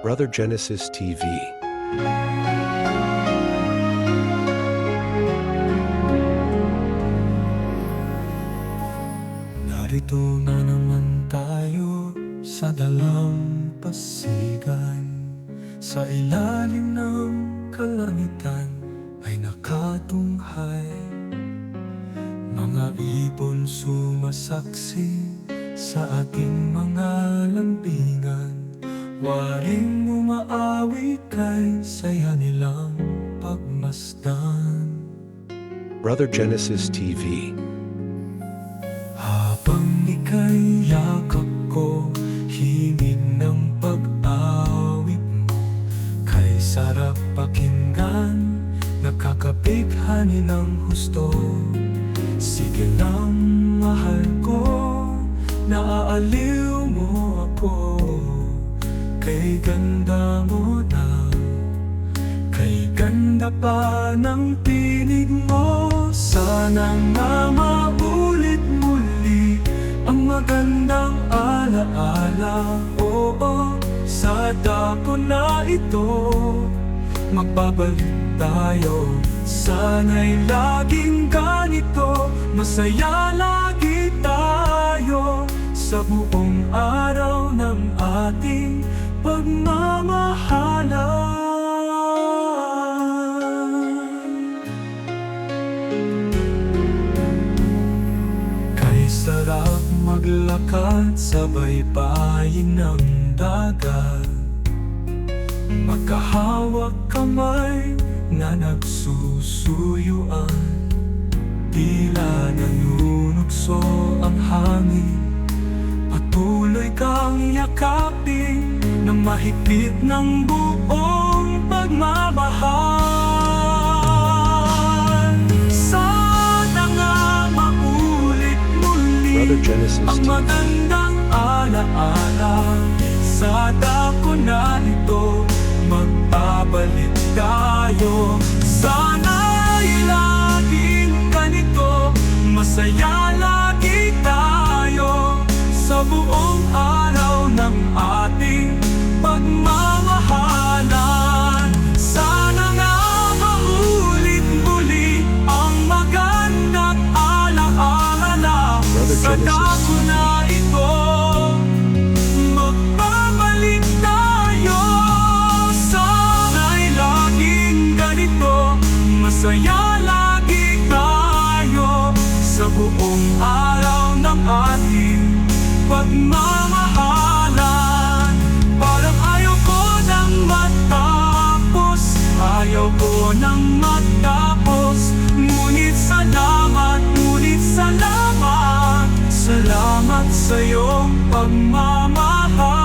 Brother Genesis TV. Narito na naman tayo sa dalampasigan. Sa ilalim ng kalangitan ay nakatunghay. Mga ibon sumasaksi sa ating mga lambingan. Waring umaawit kay saya nilang pagmasdan. Brother Genesis TV. Habang ika'y yakap ko, himig ng pag-awit mo, kay sarap pakinggan, nakakabighani ng husto. Sige lang, mahal ko, naaaliw mo ako, kay ganda mo na, kay ganda pa ng tinig mo. Sana nga maulit muli ang magandang alaala. Oo, sa dako na ito magbabalik tayo. Sana'y laging ganito, masaya lagi tayo sa buong araw ng ating pagmamahalan. Kay sarap maglakad sa baybayin ng dagat, magkahawak kamay na nagsusuyuan. Tila nanunukso ang hangin, patuloy kang yakapin ng mahigpit ng buong pagmamahal. Sana nga maulit muli Brother Genesis ang TV. magandang alaala. Sa dako na ito magbabalik tayo. Sana'y laging ganito, masaya lagi tayo sa buong araw ng ating pagmamahalan. Sana nga maulit muli ang magandang alaala. Brother Sa Genesis. dako na ito magbabalik tayo. Sana'y laging ganito, masaya lagi tayo sa buong araw ng ating pagmamahalan. Parang ayaw ko nang matapos, ayaw ko nang matapos. Ngunit salamat, salamat sa iyong pagmamahal.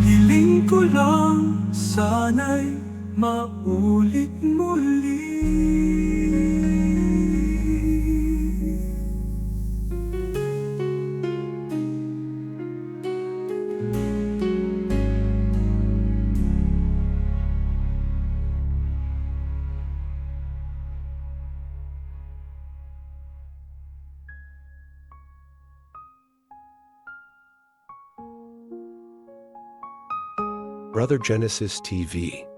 Hiling ko lang, sana'y maulit muli. Brother Genesis TV.